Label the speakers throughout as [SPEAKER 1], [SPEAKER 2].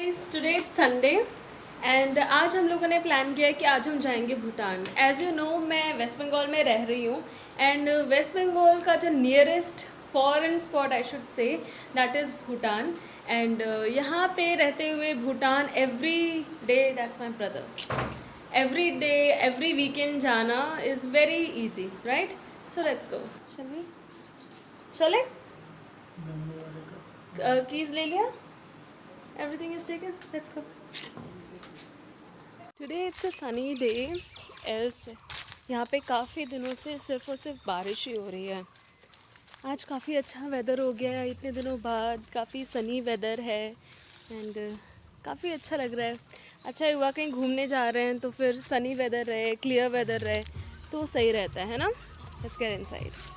[SPEAKER 1] Guys, today it's Sunday and आज हम लोगों ने प्लान किया है कि आज हम जाएंगे भूटान। एज यू नो, मैं वेस्ट बंगाल में रह रही हूँ एंड वेस्ट बंगाल का जो nearest foreign spot I should say that is Bhutan. And यहाँ पे रहते हुए Bhutan every day, that's my brother, every day every weekend जाना is very easy, right? So let's go. चले? कीज़ ले लिया? Everything is taken. Let's go. Today it's a sunny day. else यहाँ पे काफ़ी दिनों से सिर्फ और सिर्फ बारिश ही हो रही है। आज काफ़ी अच्छा वेदर हो गया है, इतने दिनों बाद काफ़ी सनी वेदर है एंड काफ़ी अच्छा लग रहा है। अच्छा हुआ कहीं घूमने जा रहे हैं तो फिर सनी वेदर रहे, क्लियर वेदर रहे तो सही रहता है ना। Let's get inside.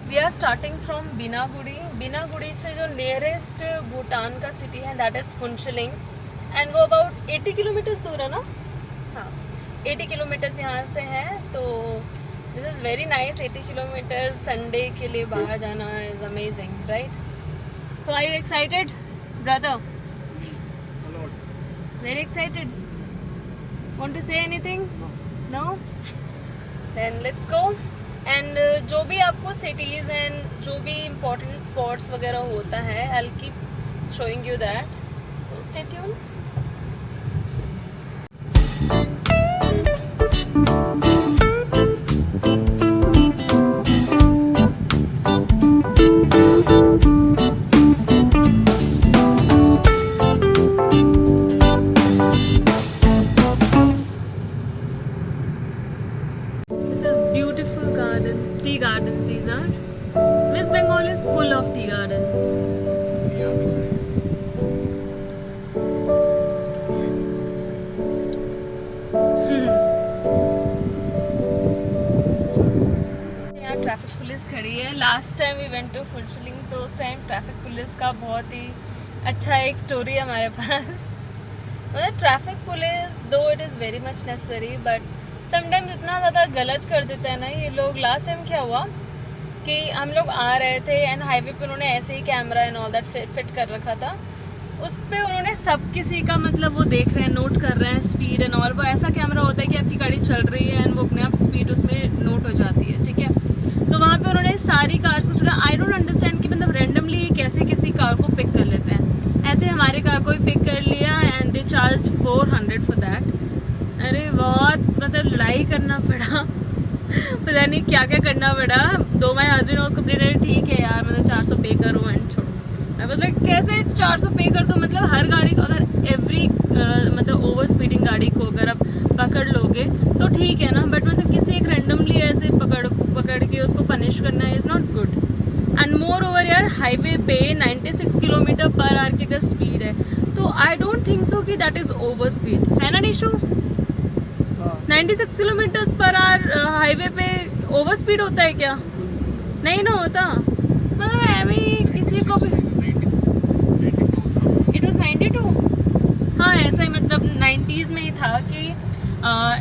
[SPEAKER 1] We are starting from Binaguri से जो नियरेस्ट भूटान का सिटी है दैट इज़ फुनशिलिंग एंड वो अबाउट 80 किलोमीटर्स दूर है ना। हाँ, 80 किलोमीटर्स यहाँ से है, तो this is very nice. 80 kilometres Sunday के लिए बाहर जाना is amazing, right? So are you excited brother? Very excited? Want to say anything? No? Then let's go. And जो भी आपको सिटीज़ एंड जो भी इम्पोर्टेंट स्पॉट्स वगैरह होता है I will keep showing you that, so stay tuned. Tea gardens these are. West Bengal is full of tea gardens. यहाँ traffic police खड़ी है। Last time we went to Phuentsholing तो उस टाइम ट्रैफिक पुलिस का बहुत ही अच्छा एक स्टोरी है हमारे पास। मतलब ट्रैफिक पुलिस दो it is very much necessary but sometimes इतना ज़्यादा गलत कर देते हैं ना ये लोग। लास्ट टाइम क्या हुआ कि हम लोग आ रहे थे एंड हाईवे पे उन्होंने ऐसे ही camera and all that fit कर रखा था। उस पर उन्होंने सब किसी का मतलब वो देख रहे हैं, नोट कर रहे हैं स्पीड एंड ऑल। वो ऐसा कैमरा होता है कि आपकी गाड़ी चल रही है एंड वो अपने आप स्पीड उसमें नोट हो जाती है, ठीक है? तो वहाँ पे उन्होंने सारी कार्स को चुना। आई डोंट अंडरस्टैंड कि मतलब रेंडमली कैसे किसी कार को पिक कर लेते हैं। ऐसे हमारी कार को भी पिक कर लिया and they charge 400 for that. अरे बहुत मतलब लड़ाई करना पड़ा पता नहीं क्या क्या करना पड़ा। दो माई हस्बैंड उसको कंप्लीट, ठीक है यार मतलब 400 पे करो एंड छोड़ो। मैं मतलब कैसे 400 पे कर दो? मतलब हर गाड़ी को अगर एवरी मतलब ओवर स्पीडिंग गाड़ी को अगर आप पकड़ लोगे तो ठीक है ना, बट मतलब किसी एक रेंडमली ऐसे पकड़ के उसको पनिश करना is not good. And more over यार हाईवे पे 96 किलोमीटर पर आवर की अगर स्पीड है तो आई डोंट थिंक सो कि दैट इज़ ओवर स्पीड, है ना Nishu? 96 kilometres per hour highway पे ओवर स्पीड होता है क्या? नहीं ना होता। मतलब ऐਵੇਂ किसी को भी इट वाज 92। हाँ ऐसा ही मतलब 90s में ही था कि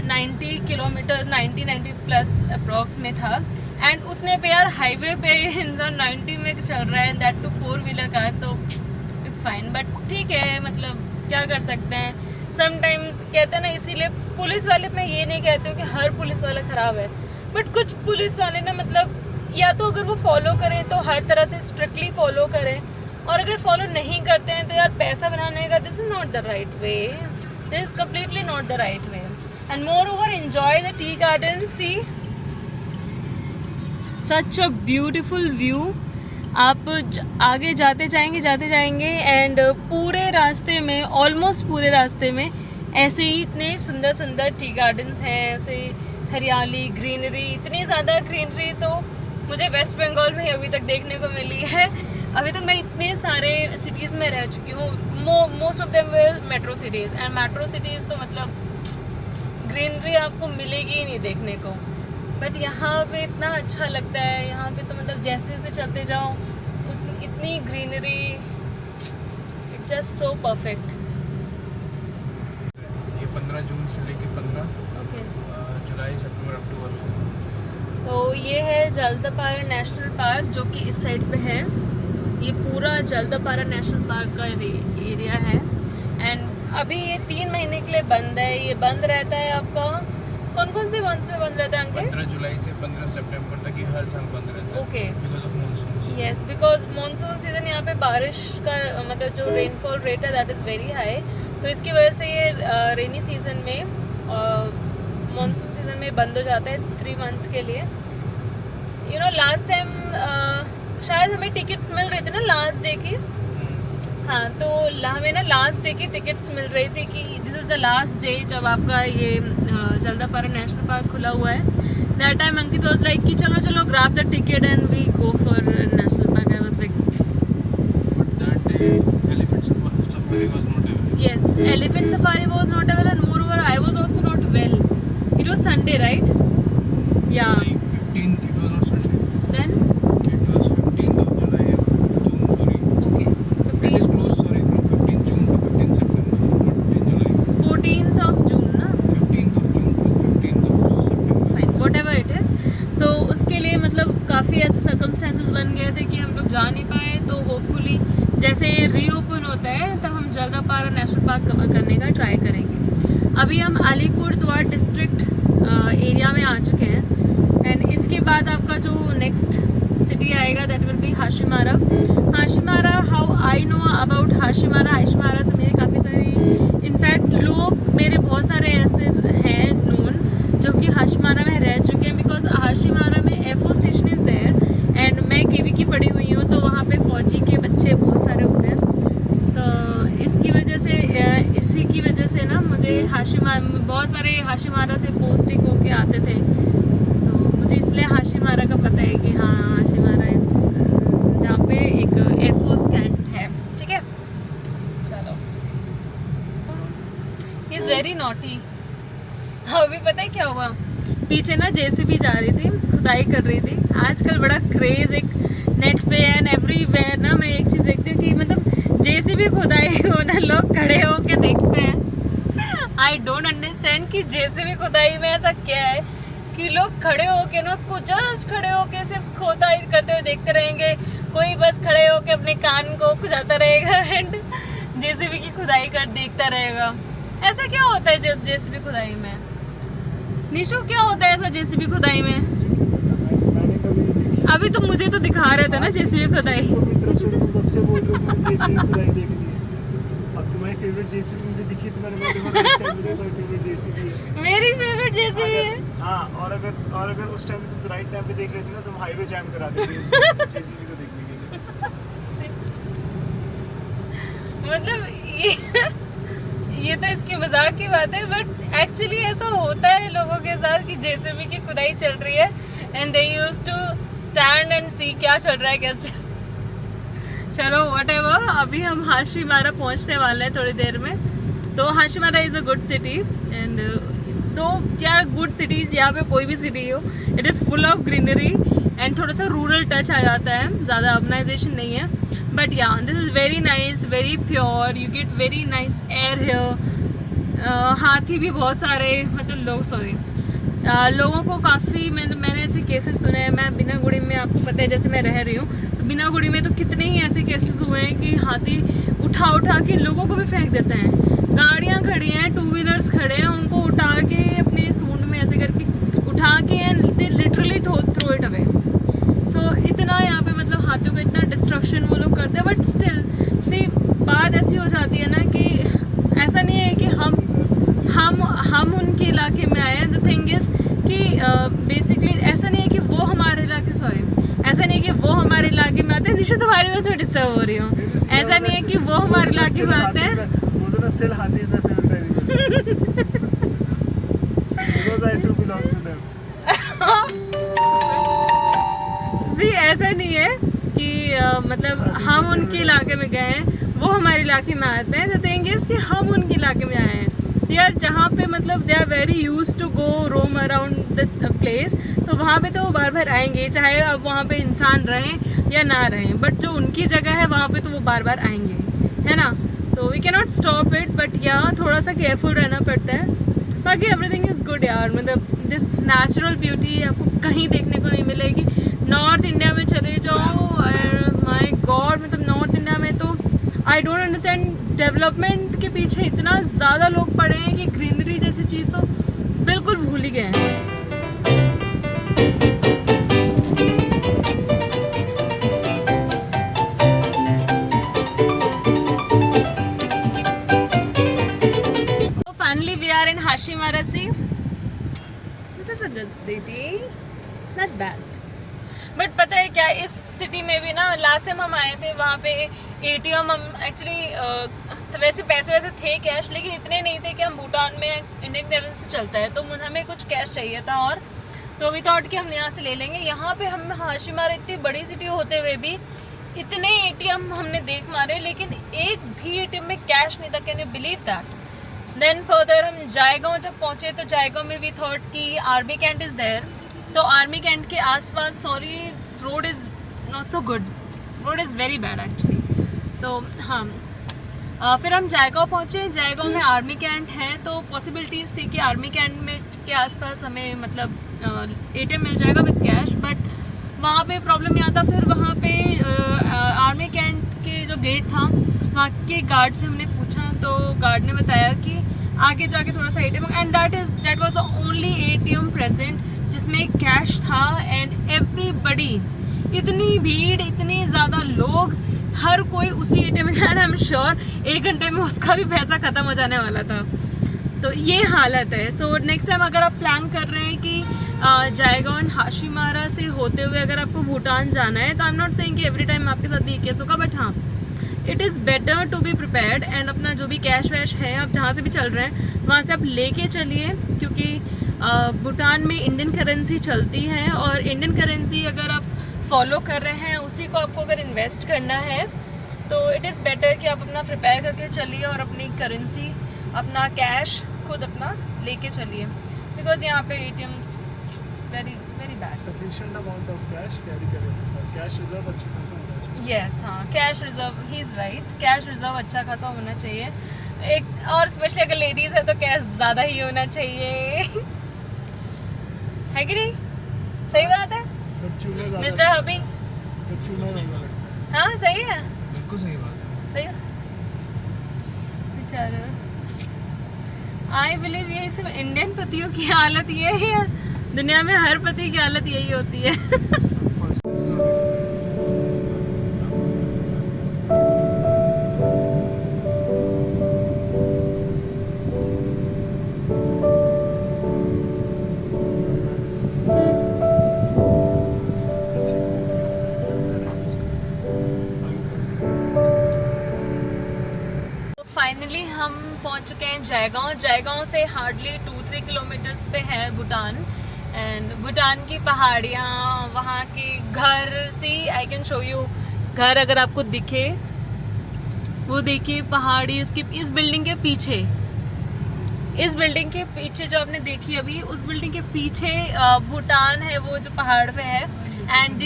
[SPEAKER 1] 90 किलोमीटर्स 90 प्लस अप्रॉक्स में था एंड उतने पे यार हाईवे पे इंसान 90 में चल रहा है दैट टू 4-व्हीलर कार, तो इट्स फाइन। बट ठीक है, मतलब क्या कर सकते हैं। समटाइम्स कहते हैं ना, इसीलिए पुलिस वाले, मैं ये नहीं कहती हूँ कि हर पुलिस वाला ख़राब है, बट कुछ पुलिस वाले ना मतलब या तो अगर वो फॉलो करें तो हर तरह से स्ट्रिक्टली फॉलो करें, और अगर फॉलो नहीं करते हैं तो यार पैसा बनाने का this is not the right way, this is completely not the right way. And moreover enjoy the tea garden, see such a beautiful view. आप आगे जाते जाएंगे एंड पूरे रास्ते में, ऑलमोस्ट पूरे रास्ते में ऐसे ही इतने सुंदर सुंदर टी गार्डन्स हैं, ऐसे हरियाली, ग्रीनरी, इतनी ज़्यादा ग्रीनरी तो मुझे वेस्ट बंगाल में अभी तक देखने को मिली है। अभी तक मैं इतने सारे सिटीज़ में रह चुकी हूँ, most of them were metro cities and metro cities तो मतलब ग्रीनरी आपको मिलेगी ही नहीं देखने को, बट यहाँ पे इतना अच्छा लगता है। यहाँ पे तो मतलब जैसे जैसे चलते जाओ इतनी greenery, it's just so perfect.
[SPEAKER 2] ये 15 जून से लेकर 15 जुलाई सितंबर अक्टूबर।
[SPEAKER 1] तो ये है जलदापारा नेशनल पार्क जो कि इस साइड पे है। ये पूरा जलदापारा नेशनल पार्क का एरिया है। एंड अभी ये 3 महीने के लिए बंद है। ये बंद रहता है आपका कौन कौन से मंथ्स में बंद रहता है अंकल?
[SPEAKER 2] 15 जुलाई से 15 सितंबर तक ये हर साल बंद रहता है।
[SPEAKER 1] Okay,
[SPEAKER 2] because of monsoon.
[SPEAKER 1] Yes, because monsoon season यहाँ पे बारिश का मतलब जो रेनफॉल रेट है दैट इज़ वेरी हाई, तो इसकी वजह से ये रेनी सीजन में मानसून सीजन में बंद हो जाता है 3 मंथ्स के लिए। यू नो लास्ट टाइम शायद हमें टिकट्स मिल रही थी ना लास्ट डे की। हाँ, तो हमें ना लास्ट डे की टिकट्स मिल रही थी कि this is the last day जब आपका ये जलदापारा नेशनल पार्क खुला हुआ है। That time Ankit was like कि चलो चलो grab the ticket and we go for national park. I was like
[SPEAKER 2] but that day elephant safari was not available.
[SPEAKER 1] yes, elephant safari was not available, and moreover I was also not well. It was Sunday, right? Yeah.
[SPEAKER 2] 15th, it was not Sunday.
[SPEAKER 1] Then
[SPEAKER 2] It was 15th of July, June, sorry.
[SPEAKER 1] okay,
[SPEAKER 2] It is
[SPEAKER 1] 15th,
[SPEAKER 2] closed, sorry, from 15th June to 15th September, not 15th July.
[SPEAKER 1] 14th of June ना?
[SPEAKER 2] 15th of June to 15th of September.
[SPEAKER 1] Fine, whatever it is. तो उसके लिए मतलब काफ़ी ऐसे circumstances बन गए थे कि हम लोग जा नहीं पाए। तो होपफुली जैसे ये रीओपन होता है तब हम जलदापारा नेशनल पार्क कवर करने का ट्राई करेंगे। अभी हम अलीपुरद्वार डिस्ट्रिक्ट एरिया में आ चुके हैं। एंड इसके बाद आपका जो नेक्स्ट सिटी आएगा that will be Hasimara. Hasimara, how I know about Hasimara से मेरे काफ़ी सारी इनफैक्ट लोग मेरे बहुत सारे ऐसे हैं नोन जो कि हाशीमारा में रह चुके हैं। बिकॉज हाशीमारा में FO station is there and मैं केवी की पढ़ी हुई हूँ, तो वहाँ पे फौजी के बच्चे बहुत सारे होते हैं। तो इसकी वजह से इसी की वजह से ना मुझे बहुत सारे हाशीमारा से पोस्टिंग होके आते थे, तो मुझे इसलिए हाशीमारा का पता है कि हाँ हाशीमारा इस जहाँ पे एक एफओ स्टैंड है। ठीक है, चलो। He is very naughty. अभी पता है क्या हुआ, पीछे ना जेसीबी जा रही थी, खुदाई कर रही थी। आजकल बड़ा क्रेज़ एक नेट पे एंड एवरीवेयर ना मैं एक चीज़ देखती हूँ कि मतलब जेसीबी खुदाई हो ना लोग खड़े होके देखते हैं। आई डोंट अंडरस्टैंड कि जेसीबी खुदाई में ऐसा क्या है कि लोग खड़े होके ना उसको जस्ट खड़े होके सिर्फ खुदाई करते हुए देखते रहेंगे। कोई बस खड़े होके अपने कान को खुजाता रहेगा एंड जेसीबी की खुदाई कर देखता रहेगा। ऐसा क्या होता है जेसीबी खुदाई में? निशु, क्या होता है ऐसा जेसीबी खुदाई में?
[SPEAKER 3] मैंने कभी नहीं देखी।
[SPEAKER 1] अभी तो मुझे तो दिखा रहे थे ना जेसीबी खुदाई।
[SPEAKER 3] तुम इंटरेस्टेड हो कब से बोल रहे हो जेसीबी खुदाई देखनी है। अब तुम्हारी फेवरेट जेसीबी मुझे दिखी तो मैंने बोला मेरी फेवरेट जेसीबी है।
[SPEAKER 1] मेरी फेवरेट जेसीबी है।
[SPEAKER 3] हाँ, और अगर उस टाइम तुम राइट टाइम पे देख लेती ना तुम हाईवे जैम करा देती जेसीबी को देखने के लिए।
[SPEAKER 1] मतलब ये तो इसकी मजाक की बात है, बट एक्चुअली ऐसा होता है लोगों के साथ कि जेसीबी की खुदाई चल रही है and they use to stand and see क्या चल रहा है कैसे। चलो व्हाटएवर, अभी हम हाशीमारा पहुंचने वाले हैं थोड़ी देर में। तो Hasimara is a good city and तो यार गुड सिटीज़ यहाँ पे कोई भी सिटी हो, it is full of greenery and थोड़ा सा रूरल टच आ जाता है, ज़्यादा अर्बनाइजेशन नहीं है। बट या this is very nice, very pure, you get very nice air here. हाथी भी बहुत सारे मतलब लोगों को काफ़ी मैंने ऐसे केसेस सुने हैं। मैं बिनागुड़ी में, आपको पता है जैसे मैं रह रही हूँ, तो बिनागुड़ी में तो कितने ही ऐसे केसेस हुए हैं कि हाथी उठा के लोगों को भी फेंक देते हैं। गाड़ियाँ खड़ी हैं, 2 व्हीलर्स खड़े हैं, उनको उठा के अपने सूंड में ऐसे करके उठा के and they literally throw it away. So इतना यहाँ पे मतलब हाथियों का इतना डिस्ट्रक्शन वो लोग करते हैं। बट स्टिल सी बात ऐसी हो जाती है ना कि ऐसा नहीं है कि हम उनके इलाके में आए हैं। द थिंग इज़ कि बेसिकली ऐसा नहीं है कि वो हमारे इलाके ऐसा नहीं है कि वो हमारे इलाके में आते हैं। निशा तुम्हारी वजह से डिस्टर्ब हो रही हूँ। ऐसा नहीं है कि वो हमारे इलाके में आते हैं।
[SPEAKER 3] Still Hathi is my favorite animal. Because I too belong to them.
[SPEAKER 1] जी ऐसा नहीं है कि मतलब हम उनके इलाके में गए हैं, वो हमारे इलाके में आते हैं। द थिंग इज़ कि हम उनके इलाके में आए हैं यार, जहाँ पे मतलब they are very use to go roam around the place, तो वहाँ पे तो वो बार बार आएंगे, चाहे अब वहाँ पे इंसान रहें या ना रहें। बट जो उनकी जगह है वहाँ पे तो वो बार बार आएंगे, है ना। So we can not stop it, but यहाँ थोड़ा सा केयरफुल रहना पड़ता है। बाकी एवरीथिंग इज़ गुड यार, मतलब दिस नेचुरल ब्यूटी आपको कहीं देखने को नहीं मिलेगी। नॉर्थ इंडिया में चले जाओ और माय गॉड, मतलब नॉर्थ इंडिया में तो आई डोंट अंडरस्टैंड, डेवलपमेंट के पीछे इतना ज़्यादा लोग पड़े हैं कि ग्रीनरी जैसी चीज़ तो बिल्कुल भूल ही गए हैं। तो finally we are in Hashimara see. This is a good city, not bad. But पता है क्या, इस सिटी में भी ना लास्ट टाइम हम आए थे वहाँ पे एटीएम, हम एक्चुअली वैसे पैसे वैसे थे कैश, लेकिन इतने नहीं थे कि हम भूटान में इंडियन करेंसी चलता है तो हमें कुछ कैश चाहिए था, और तो वी थॉट कि हम यहाँ से ले लेंगे। यहाँ पे हम हाशिमारा इतनी बड़ी सिटी होते हुए भी इतने एटीएम हमने देख मारे, लेकिन एक भी एटीएम में कैश नहीं था। Can you believe that? Then further हम जायगांव जब पहुँचे तो जायगांव में वी थॉट कि आर्मी कैंट इज़ देयर, तो आर्मी कैंट के आसपास sorry road is not so good, road is very bad actually. तो हाँ, फिर हम जायगांव पहुँचे। जायगांव में आर्मी कैंट है, तो पॉसिबिलिटीज़ थी कि आर्मी कैंट में के आसपास हमें मतलब एटीएम मिल जाएगा विद कैश, बट वहाँ पे प्रॉब्लम यहाँ था। फिर वहाँ पे आर्मी कैंट के जो गेट था वहाँ के गार्ड से हमने पूछा, तो गार्ड ने बताया कि आगे जाके थोड़ा सा ATM, and that was the only ATM present जिसमें कैश था। एंड एवरीबडी, इतनी भीड़, इतने ज़्यादा लोग, हर कोई उसी एटीएम में, एंड आई एम श्योर 1 घंटे में उसका भी पैसा ख़त्म हो जाने वाला था। तो ये हालत है। सो नेक्स्ट टाइम अगर आप प्लान कर रहे हैं कि जायगांव एंड हाशिमारा से होते हुए अगर आपको भूटान जाना है, तो आई एम नॉट सेइंग कि एवरी टाइम आपके साथ ये केस होगा, बट हाँ, it is better to be prepared. And अपना जो भी कैश वैश है, आप जहाँ से भी चल रहे हैं वहाँ से आप लेके चलिए, क्योंकि भूटान में इंडियन करेंसी चलती है, और इंडियन करेंसी अगर आप फॉलो कर रहे हैं उसी को आपको अगर इन्वेस्ट करना है, तो इट इज़ बेटर कि आप अपना प्रिपेयर करके चलिए और अपनी करेंसी, अपना कैश खुद अपना लेके चलिए, बिकॉज यहाँ पे ATMs very very bad.
[SPEAKER 3] Sufficient amount of cash carry करें सर, कैश रिजर्व अच्छा खासा होना चाहिए।
[SPEAKER 1] यस, हाँ, cash reserve, he is right, cash reserve अच्छा खासा होना चाहिए। एक और स्पेशली अगर लेडीज़ है तो कैश ज़्यादा ही होना चाहिए है कि नहीं? सही बात है
[SPEAKER 3] बच्चों में
[SPEAKER 1] मिस्टर हबी?
[SPEAKER 3] बच्चों में नहीं लगता।
[SPEAKER 1] हाँ सही है,
[SPEAKER 2] बिल्कुल सही बात है।
[SPEAKER 1] सही है बेचारा। आई बिलीव ये सिर्फ इंडियन पतियों की हालत ये है या दुनिया में हर पति की हालत यही होती है? फाइनली हम पहुंच चुके हैं जायगांव। जायगांव से हार्डली 2-3 किलोमीटर्स पे है भूटान। एंड भूटान की पहाड़ियाँ, वहाँ के घर, सी आई कैन शो यू घर अगर आपको दिखे, वो देखिए पहाड़ी, उसकी इस बिल्डिंग के पीछे, इस बिल्डिंग के पीछे जो आपने देखी अभी, उस बिल्डिंग के पीछे भूटान है, वो जो पहाड़ पे है। एंड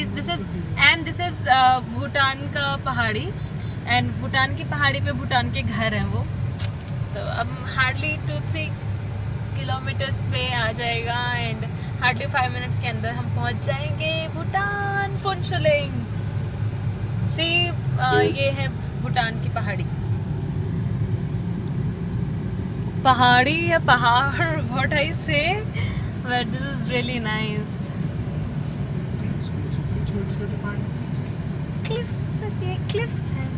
[SPEAKER 1] दिस इज भूटान का पहाड़ी, एंड भूटान की पहाड़ी पे भूटान के घर हैं वो। तो अब हार्डली 2-3 किलोमीटर्स पे आ जाएगा, एंड हार्डली 5 मिनट्स के अंदर हम पहुंच जाएंगे भूटान, फुनशुलिंग। सी ये है भूटान की पहाड़ी, पहाड़ी या पहाड़, व्हाट आई से, but this is really nice.
[SPEAKER 3] छोटे-छोटे पहाड़,
[SPEAKER 1] क्लिफ्स, बस ये क्लिफ्स हैं,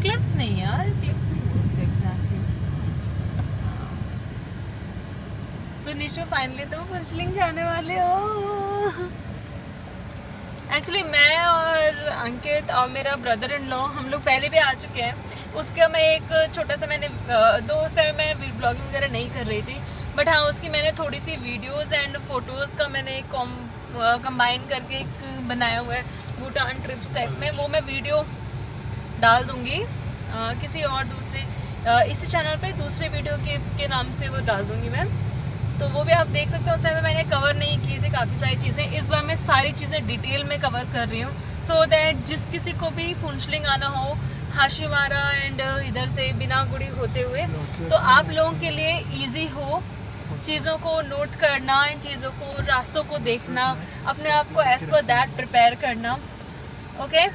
[SPEAKER 1] क्लिफ्स नहीं यार, क्लिफ्स नहीं बोलते एग्जैक्टली। सो निशु फाइनली तो फुनशुलिंग जाने वाले हो। एक्चुअली मैं और अंकित और मेरा ब्रदर इन लॉ, हम लोग पहले भी आ चुके हैं। उसका मैं एक छोटा सा मैंने उस टाइम मैं ब्लॉगिंग वगैरह नहीं कर रही थी, बट हाँ उसकी मैंने थोड़ी सी वीडियोस एंड फोटोज़ का मैंने एक कंबाइन करके एक बनाया हुआ है भूटान ट्रिप्स टाइप में। वो मैं वीडियो डाल दूँगी किसी और दूसरे इसी चैनल पे दूसरे वीडियो के नाम से वो डाल दूँगी मैं, तो वो भी आप देख सकते हो। उस टाइम में मैंने कवर नहीं किए थे काफ़ी सारी चीज़ें, इस बार मैं सारी चीज़ें डिटेल में कवर कर रही हूँ, सो दैट जिस किसी को भी फुनशुलिंग आना हो हाशिमारा एंड इधर से बिनागुड़ी होते हुए, तो आप लोगों के लिए ईजी हो चीज़ों को नोट करना, इन चीज़ों को, रास्तों को देखना, अपने आप को एज पर दैट प्रिपेयर करना। ओके,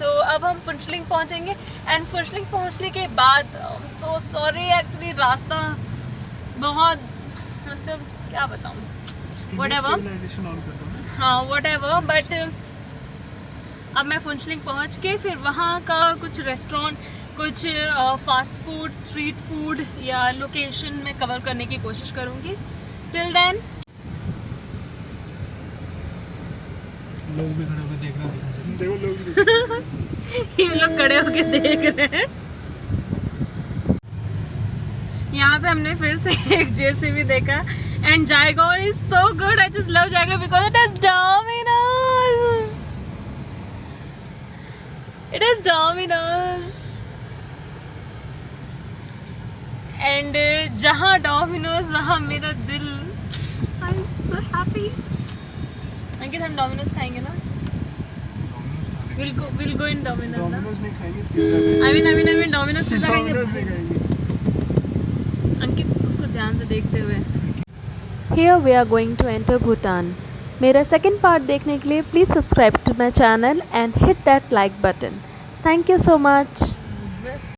[SPEAKER 1] तो अब हम फुनचलिंग पहुंचेंगे एंड फुनचलिंग पहुंचने के बाद सो सॉरी एक्चुअली रास्ता बहुत मतलब क्या बताऊं whatever
[SPEAKER 3] Stabilization on कर दो।
[SPEAKER 1] हाँ whatever बट अब मैं फुनचलिंग पहुंच के फिर वहाँ का कुछ रेस्टोरेंट कुछ फास्ट फूड स्ट्रीट फूड या लोकेशन में कवर करने की कोशिश करूँगी। टिल देन
[SPEAKER 2] लोग भी खड़े होकर देखना दिखा
[SPEAKER 3] देखो लोग
[SPEAKER 1] ये लोग खड़े होके देख रहे हैं। यहाँ पे हमने फिर से एक जेसीबी देखा and Jaigaon is so good. I just love Jaigaon because it is Domino's. It is Domino's and जहाँ डोमिनोज वहाँ मेरा दिल। I am so happy. अंकित हम डोमिनोज खाएंगे ना? We'll go in Domino's ना?
[SPEAKER 3] डोमिनोज नहीं खाएंगे पिज्जा खाएंगे।
[SPEAKER 1] I mean Domino's पिज़्ज़ा खाएंगे।
[SPEAKER 3] डोमिनोज नहीं खाएंगे।
[SPEAKER 1] अंकित उसको ध्यान से देखते हुए। Here we are going to enter Bhutan. मेरा second part देखने के लिए please subscribe to my channel and hit that like button. Thank you so much.